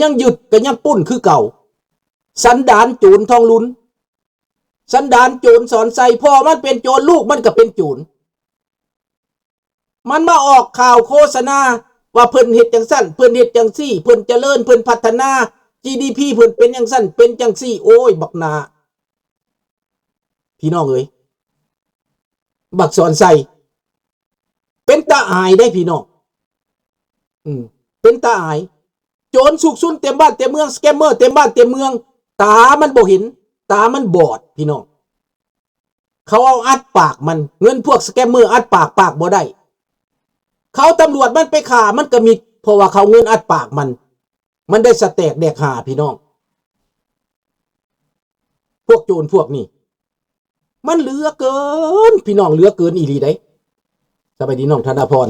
ยังหยุดก็ยังปุ้นคือเก่าสันดานโจรทองลุ้นสันดานโจรสอนใส่พ่อมันเป็นโจรลูกมันก็เป็นโจรมันมาออกข่าวโฆษณาว่าเพิ่นเฮ็ดจังซั่นเพิ่นเฮ็ดจังซี่เพิ่นเจริญเพิ่นพัฒนา GDP เพิ่นเป็นจังซั่นเป็นจังซี่โอ้ยบักนาพี่น้องเอ้ยบักสอนใส่เป็นตาอายได้พี่น้องเป็นตาอายโจรสุกซุนเต็มบ้านเต็มเมืองสแกมเมอร์เต็มบ้านเต็มเมืองตามันบ่เห็นตามันบอดพี่น้องเขาเอาอัดปากมันเงินพวกสแกมเมอร์อัดปากบ่ได้เขาตำรวจมันไปฆ่ามันก็มีเพราะว่าเขาเงินอัดปากมันได้สแตกแดกหาพี่น้องพวกโจรพวกนี้มันเหลือเกินพี่น้องเหลือเกินอีหลีได้สบายดีน้องธนพร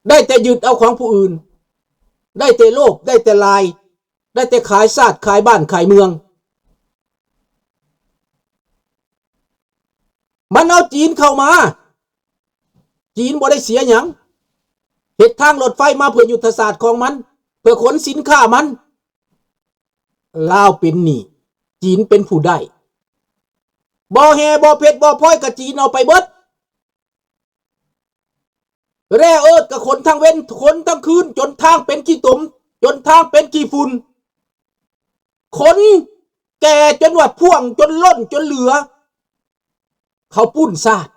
ได้แต่ยึดเอาของผู้อื่นได้แต่โลภได้แต่ลายได้แต่ขายชาติขายบ้านขายเมืองมันเอาจีนเข้ามาจีนบ่ได้เสียหยังเฮ็ดทางรถไฟมาเพื่อยุทธศาสตร์ของมันเพื่อขนสินค้ามันลาวเป็นหนี้จีนเป็นผู้ได้บ่แฮบ่เพชรบ่พลอยกับจีนเอาไปเบิดแร่เอิดกับคนทั้งเว้นคนทั้งคืนจนทางเป็นขี้ตุ่มจนทางเป็นขี้ฝุ่นคนแก่จนว่าพ่วงจนล้นจนเหลือเขาปุ้นซาด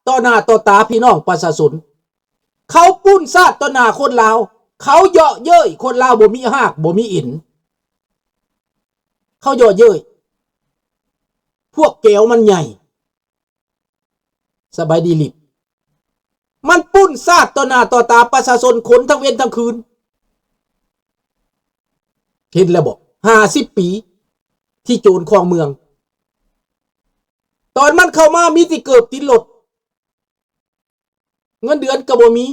ต่อหน้าต่อตาพี่น้องประชาชนเขาปุ้นซาดต่อหน้าคนลาวเขาเยาะเย้ยคนลาวบ่มีหากบ่มีอินเขาเยาะเย้ยพวกแก้วมันใหญ่สบายดีลิบมันปุ้นซาดต่อหน้าต่อตาประชาชนคนทั้งเว้นทั้งคืนเห็นแล้วบอก50 ปีที่โจรครองเมืองตอนมันเข้ามามีที่เกิดติดรถเงินเดือนก็บ่มี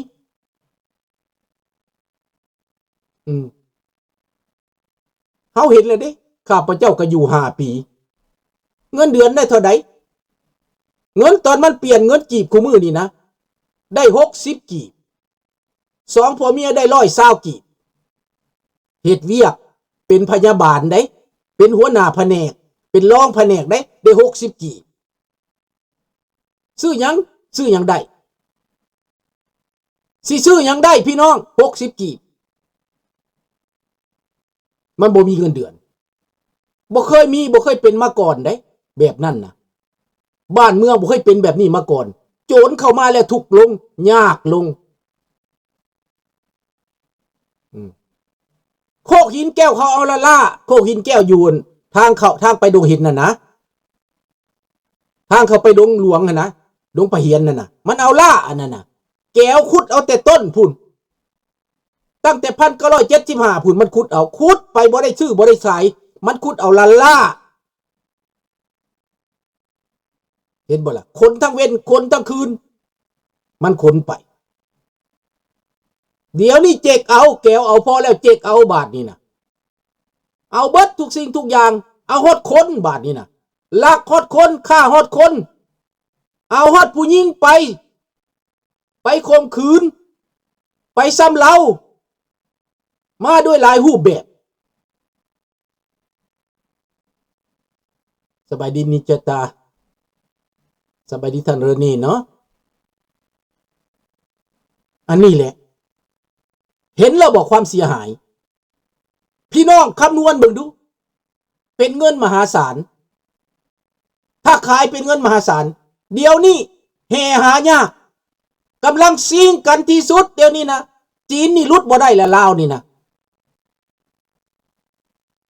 เขาเห็นเลยเด้ข้าพเจ้าก็อยู่5 ปีเงินเดือนได้เท่าใดเงินตอนมันเปลี่ยนเงินกีบคู่มือนี่นะได้60 กีบ2ผัวเมียได้120 กีบเฮ็ดเวียกเป็นพยาบาลได้เป็นหัวหน้าแผนกเป็นรองแผนกได้60 กีบซื้อหยังได้สิซื้อหยังได้พี่น้อง60 กีบมันบ่มีเงินเดือนบ่เคยเป็นมาก่อนได้แบบนั้นนะบ้านเมืองบ่เคยเป็นแบบนี้มาก่อนโจรเข้ามาแล้วทุกข์ลงยากลงโคกหินแก้วเขาเอาละล่าโคกหินแก้วอยู่ทางไปดงหินน่ะนะทางเขาไปดงหลวงนะดงปะเฮียนน่ะนะมันเอาล่าอันนั้นน่ะแก้วขุดเอาแต่ต้นพุ่นตั้งแต่1975พุ่นมันขุดไปบ่ได้ซื้อบ่ได้ขายมันขุดเอาละล่าเห็นบ่ล่ะคนทั้งเว้นคนทั้งคืนมันขนไปเดี๋ยวนี้เจกเอาแก้วเอาพอแล้วเจกเอาบาทนี่นะเอาเบิดทุกสิ่งทุกอย่างเอาฮอดคนบาทนี่นะลักฮอดคนฆ่าฮอดคนเอาฮอดผู้หญิงไปข่มขืนไปซ้ำเรามาด้วยหลายรูปแบบสบายดีนิจตาสบายดีท่านเรนีเนาะอันนี้แหละเห็นแล้วบอกความเสียหายพี่น้องคำนวณเบิ่งดูเป็นเงินมหาศาลถ้าขายเป็นเงินมหาศาลเดี๋ยวนี้แห่หายากกำลังซิ่งกันที่สุดเดี๋ยวนี้นะจีนนี่รุดบ่ได้แล้วลาวนี่นะ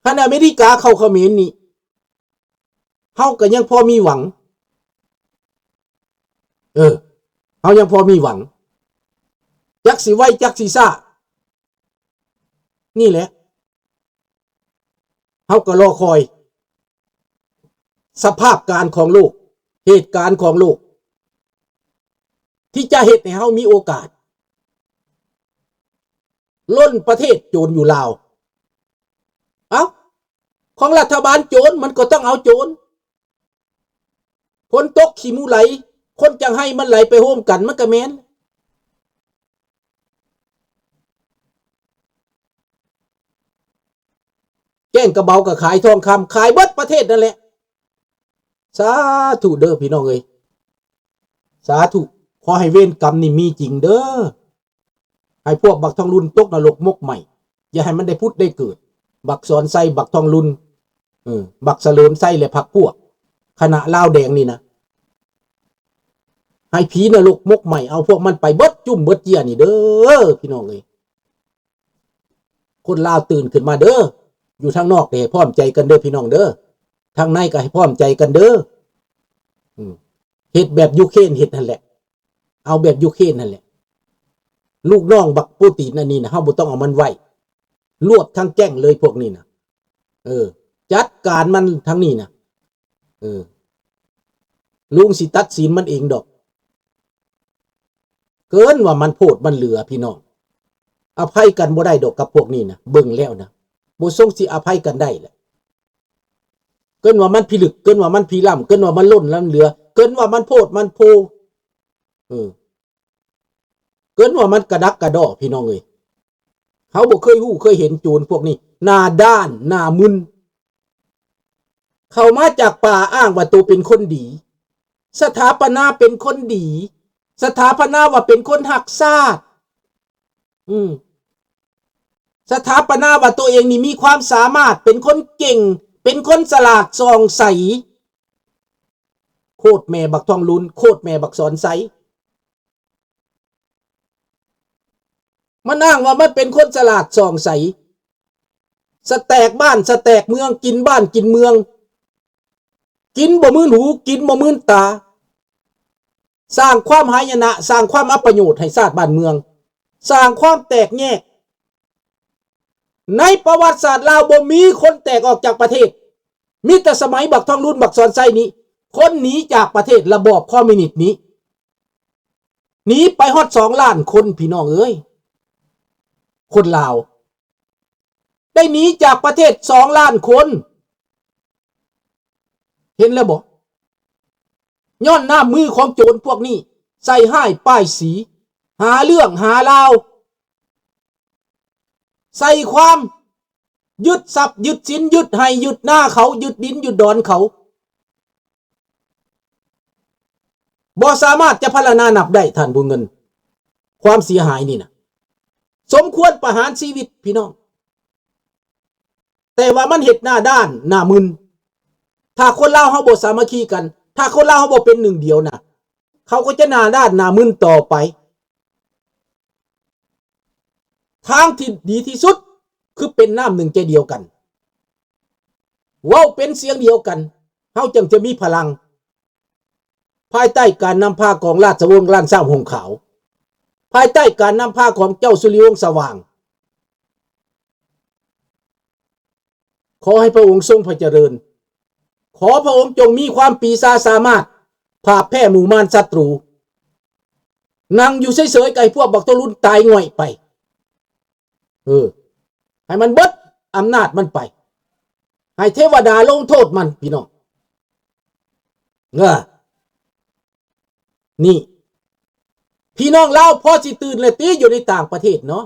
ขณะอเมริกาเข้าเขมรนี่เฮาก็ยังพอมีหวังเฮายังพอมีหวังจักสิไว้จักสิซ่านี่แหละเฮาก็รอคอยสภาพการของโลกเหตุการณ์ของโลกที่จะเฮ็ดให้เฮามีโอกาสล้นประเทศโจรอยู่ลาวของรัฐบาลโจรมันก็ต้องเอาโจรคนตกขี้มูไหลคนจังให้มันไหลไปโฮมกันมันก็แม่น ก้งกระเบาก็ขายทองคำขายเบิดประเทศนั่นแหละสาธุเด้อพี่น้องเอ้ยสาธุขอให้เวรกรรมนี่มีจริงเด้อให้พวกบักทองลุนตกนรกมกใหม่อย่าให้มันได้พุทธได้เกิดบักสอนไส้บักทองลุนบักเสลิมไส้และพักพวกคณะลาวแดงนี่นะให้ผีนรกมกใหม่เอาพวกมันไปเบิดจุ่มเบิดเจียนี่เด้อพี่น้องเอ้ยคนลาวตื่นขึ้นมาเด้ออยู่ทางนอกให้พร้อมใจกันเด้อพี่น้องเด้อทางในก็ให้พร้อมใจกันเด้อเฮ็ดแบบยูเครนเฮ็ดนั่นแหละเอาแบบยูเครนนั่นแหละลูกน้องบักปูตินอันนี้นะเฮาบ่ต้องเอามันไว้รวบทั้งแจ้งเลยพวกนี้นะจัดการมันทั้งนี้นะลุงสิตัดสินมันเองดอกเกินว่ามันโพดมันเหลือพี่น้องอภัยกันบ่ได้ดอกกับพวกนี้นะเบิ่งแล้วนะบ่ทรงสิอภัยกันได้แหละเกินว่ามันพิลึกเกินว่ามันพิล่ำเกินว่ามันล้นล้ำเหลือเกินว่ามันโพดมันโพเกินว่ามันกระดักกระดอพี่น้องเอ้ยเขาบ่เคยฮู้เคยเห็นโจรพวกนี้หน้าด้านหน้ามึนเข้ามาจากป่าอ้างว่าตัวเป็นคนดีสถาปนาเป็นคนดีสถาปนาว่าเป็นคนหักชาติสถาปนาว่าตัวเองนี่มีความสามารถเป็นคนเก่งเป็นคนฉลาดส่องใสโคตรแม่บักทองลุนโคตรแม่บักสอนใสมันอ้างว่ามันเป็นคนฉลาดส่องใสสแตกบ้านสแตกเมืองกินบ้านกินเมืองกินบ่มื่นหูกินบ่มื่นตาสร้างความหายนะสร้างความอัปประโยชน์ให้ชาติบ้านเมืองสร้างความแตกแยกในประวัติศาสตร์ลาวบ่มีคนแตกออกจากประเทศมีแต่สมัยบักทองลุนบักสอนไส้นี้คนหนีจากประเทศระบอบคอมมิวนิสต์นี้หนีไปฮอด2 ล้านคนพี่น้องเอ้ยคนลาวได้หนีจากประเทศ2 ล้านคนเห็นแล้วบ่ย้อนหน้ามือของโจรพวกนี้ใส่ห้ายป้ายสีหาเรื่องหาราวใส่ความยึดทรัพย์ยึดสินยึดให้ยึดหน้าเขายึดดินยึดดอนเขาบ่สามารถจะพรรณนานับได้ท่านผู้เงินความเสียหายนี่นะสมควรประหารชีวิตพี่น้องแต่ว่ามันเฮ็ดหน้าด้านหน้ามึนถ้าคนลาวเฮาบ่สามัคคีกันถ้าคนลาวเฮาบ่เป็นหนึ่งเดียวนะเขาก็จะหน้าด้านหน้ามึนต่อไปทางที่ดีที่สุดคือเป็นน้ำหนึ่งใจเดียวกันเว้าเป็นเสียงเดียวกันเฮาจึงจะมีพลังภายใต้การนำพาของราชวงศ์ล้านสร้างหงขาวภายใต้การนำพาของเจ้าสุริวงศ์สว่างขอให้พระองค์ทรงพระเจริญขอพระองค์จงมีความปีศาจสามารถผ่าแผ่หมู่มารศัตรูนั่งอยู่เฉยๆไก่พวกบักตะลุนตายง่อยไปให้มันเบิดอำนาจมันไปให้เทวดาลงโทษมันพี่น้องนี่พี่น้องเราพอสิตื่นเลยตีอยู่ในต่างประเทศเนาะ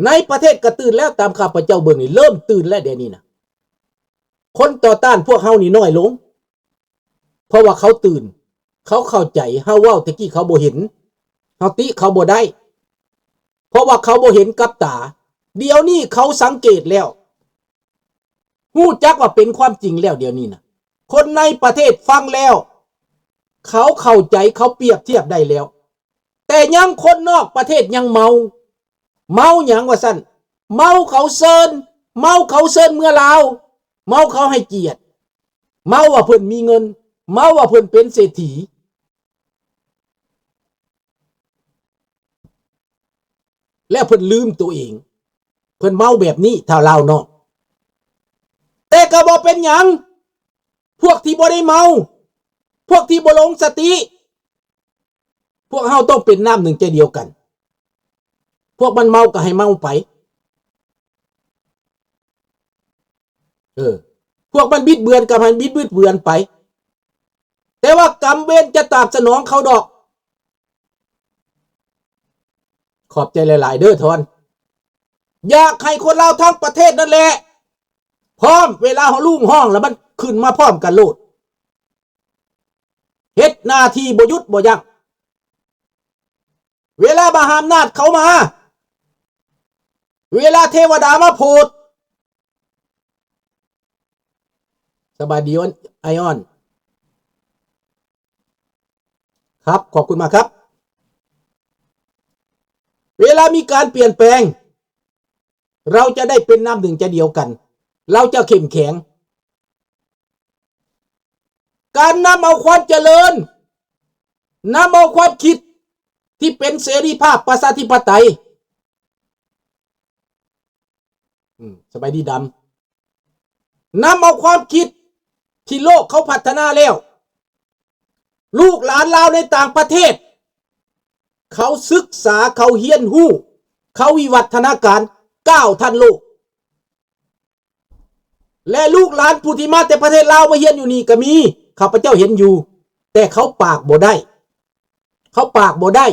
ในประเทศก็ตื่นแล้วตามข้าพเจ้าเบิ่งนี่เริ่มตื่นแล้วเดี๋ยวนี้นะคนต่อต้านพวกเฮานี่น้อยลงเพราะว่าเขาตื่นเขาเข้าใจเฮาเว้าตะกี้เขาบ่เห็นเฮาติเขาบ่ได้เพราะว่าเขาบ่เห็นกับตาเดี๋ยวนี้เขาสังเกตแล้วฮู้จักว่าเป็นความจริงแล้วเดี๋ยวนี้นะคนในประเทศฟังแล้วเขาเข้าใจเขาเปรียบเทียบได้แล้วแต่ยังคนนอกประเทศยังเมาหยังว่าซั่นเมาเขาเซินเมื่อลาวเมาเขาให้เกียรติเมาว่าเพิ่นมีเงินเมาว่าเพิ่นเป็นเศรษฐีแล้วเพิ่นลืมตัวเองเพิ่นเมาแบบนี้ถ้าลาวเนาะแต่ก็บ่เป็นหยังพวกที่บ่ได้เมาพวกที่บ่หลงสติพวกเฮาต้องเป็นน้ำหนึ่งใจเดียวกันพวกมันเมาก็ให้เมาไปพวกมันบิดเบือนก็ให้บิดเบือนไปแต่ว่ากรรมเวรจะตอบสนองเขาดอกขอบใจหลายๆเด้อทอนอยากให้คนเราทั้งประเทศนั่นแหละ พร้อมเวลาเขาลุงห้องแล้วมันขึ้นมาพร้อมกันโลดเฮ็ดหน้าที่บ่หยุดบ่ยั้งเวลามหาอำนาจเขามาเวลาเทวดามาโพดสบายดีวันไอออนครับขอบคุณมากครับเวลามีการเปลี่ยนแปลงเราจะได้เป็นน้ำหนึ่งใจเดียวกันเราจะเข้มแข็งการนำเอาความเจริญนำเอาความคิดที่เป็นเสรีภาพประชาธิปไตยสบายดีดำนำเอาความคิดที่โลกเขาพัฒนาแล้วลูกหลานเราในต่างประเทศเขาศึกษาเขาเฮียนหู้เขาวิวัฒนาการก้าวทันโลกและลูกหลานผู้ที่มาแต่ประเทศลาวมาเฮียนอยู่นี่ก็มีข้าพเจ้าเห็นอยู่แต่เขาปากบ่ได้เขาปากบ่ได้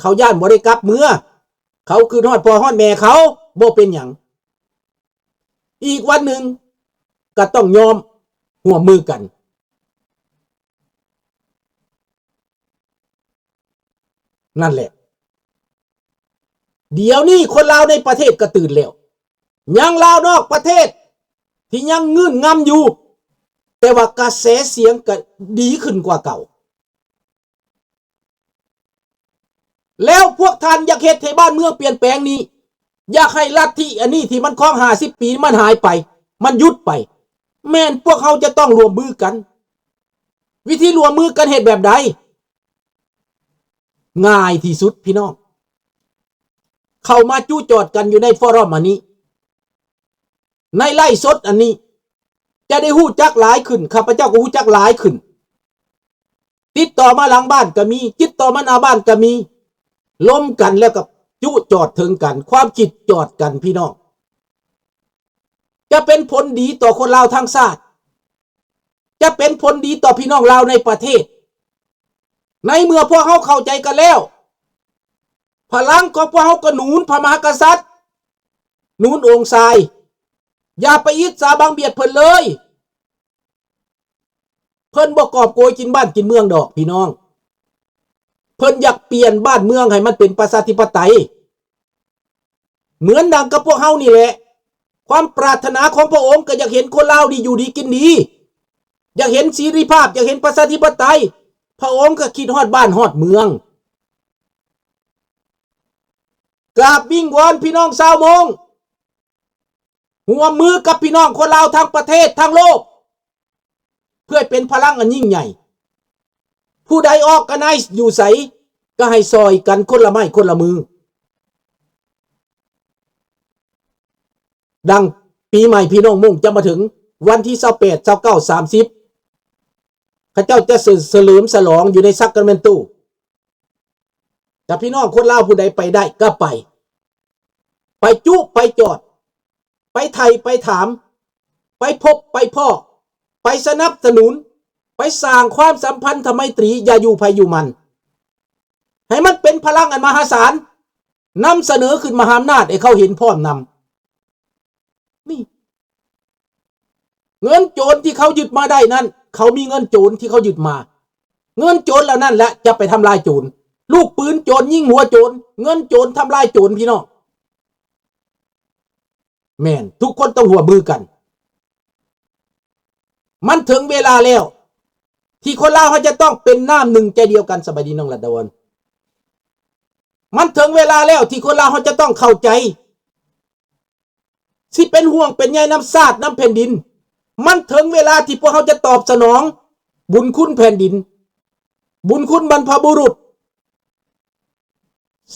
เขาย่านบ่ได้กลับเมื่อเขาคือฮอดพ่อฮอดแม่เขาบ่เป็นหยังอีกวันหนึ่งก็ต้องยอมร่วมมือกันนั่นแหละเดี๋ยวนี้คนลาวในประเทศก็ตื่นแล้วยังลาวนอกประเทศที่ยังงื่นงำอยู่แต่ว่ากระแสเสียงก็ดีขึ้นกว่าเก่าแล้วพวกท่านอยากเฮ็ดให้บ้านเมืองเปลี่ยนแปลงนี้อยากให้ลัทธิอันนี้ที่มันครอง50 ปีมันหายไปมันยุดไปแม่นพวกเขาจะต้องรวมมือกันวิธีรวมมือกันเหตุแบบใดง่ายที่สุดพี่น้องเข้ามาจู้จอดกันอยู่ในฟอรัมอันนี้ในไล่สดอันนี้จะได้ฮู้จักหลายขึ้นข้าพเจ้าก็ฮู้จักหลายขึ้นติดต่อมาหลังบ้านก็มีติดต่อมาหน้าบ้านก็มีล้มกันแล้วก็จู้จอดถึงกันความคิดจอดกันพี่น้องจะเป็นผลดีต่อคนลาวทั้งชาติจะเป็นผลดีต่อพี่น้องลาวในประเทศในเมื่อพวกเขาเข้าใจกันแล้วพลังของพวกเขาก็หนุนพระมหากษัตริย์หนุนองค์ชายอย่าไปอิจฉาบังเบียดเพิ่นเลยเพิ่นบ่กอบโกยกินบ้านกินเมืองดอกพี่น้องเพิ่นอยากเปลี่ยนบ้านเมืองให้มันเป็นประชาธิปไตยเหมือนดังกับพวกเฮานี่แหละความปรารถนาของพระองค์ก็อยากเห็นคนลาวดีอยู่ดีกินดีอยากเห็นเสรีภาพอยากเห็นประชาธิปไตยพระองค์ก็คิดฮอดบ้านฮอดเมืองกราบวิงวอนพี่น้องชาวมงร่วมมือกับพี่น้องคนลาวทั้งประเทศทั้งโลกเพื่อเป็นพลังอันยิ่งใหญ่ผู้ใดออกกันไนอยู่ใสก็ให้ซอยกันคนละไม้คนละมือดังปีใหม่พี่น้องมุ่งจะมาถึงวันที่28 29 30ข้าเจ้าจะเฉลิมฉลองอยู่ในซักการ์เมนตูแต่พี่น้องคนลาวผู้ใดไปได้ก็ไปจุไปจอดไปไทยไปถามไปพบไปพ่อไปสนับสนุนไปสร้างความสัมพันธไมตรีอย่าอยู่ภัยอยู่มันให้มันเป็นพลังอันมหาศาลนำเสนอขึ้นมหาอำนาจให้เขาเห็นพร้อมนำนี่เงินโจรที่เขายึดมาได้นั้นเขามีเงินโจรที่เขายึดมาเงินโจรแล้วนั่นแหละจะไปทำลายโจรลูกปืนโจรยิงหัวโจรเงินโจรทำลายโจรพี่น้องแม่นทุกคนต้องหัวมือกันมันถึงเวลาแล้วที่คนลาวเขาจะต้องเป็นน้ำหนึ่งใจเดียวกันสบายดีน้องรัตดาวันมันถึงเวลาแล้วที่คนลาวเขาจะต้องเข้าใจที่เป็นห่วงเป็นใยน้ำชาติน้ำแผ่นดินมันถึงเวลาที่พวกเขาจะตอบสนองบุญคุณแผ่นดินบุญคุณบรรพบุรุษ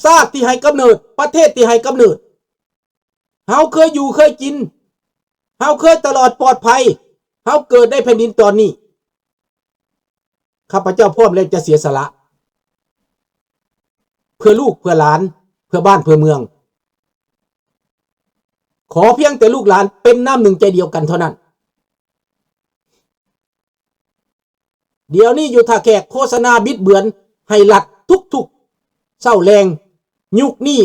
ชาติที่ให้กำเนิดประเทศที่ให้กำเนิดเฮาเคยอยู่เคยกินเฮาเคยตลอดปลอดภัยเฮาเกิดได้แผ่นดินตอนนี้ข้าพเจ้าพร้อมแล้วจะเสียสละเพื่อลูกเพื่อหลานเพื่อบ้านเพื่อเมืองขอเพียงแต่ลูกหลานเป็นน้ำหนึ่งใจเดียวกันเท่านั้นเดี๋ยวนี้อยู่ท่าแขกโฆษณาบิดเบือนให้หลัดทุกๆเศร้าแรงยุคนี้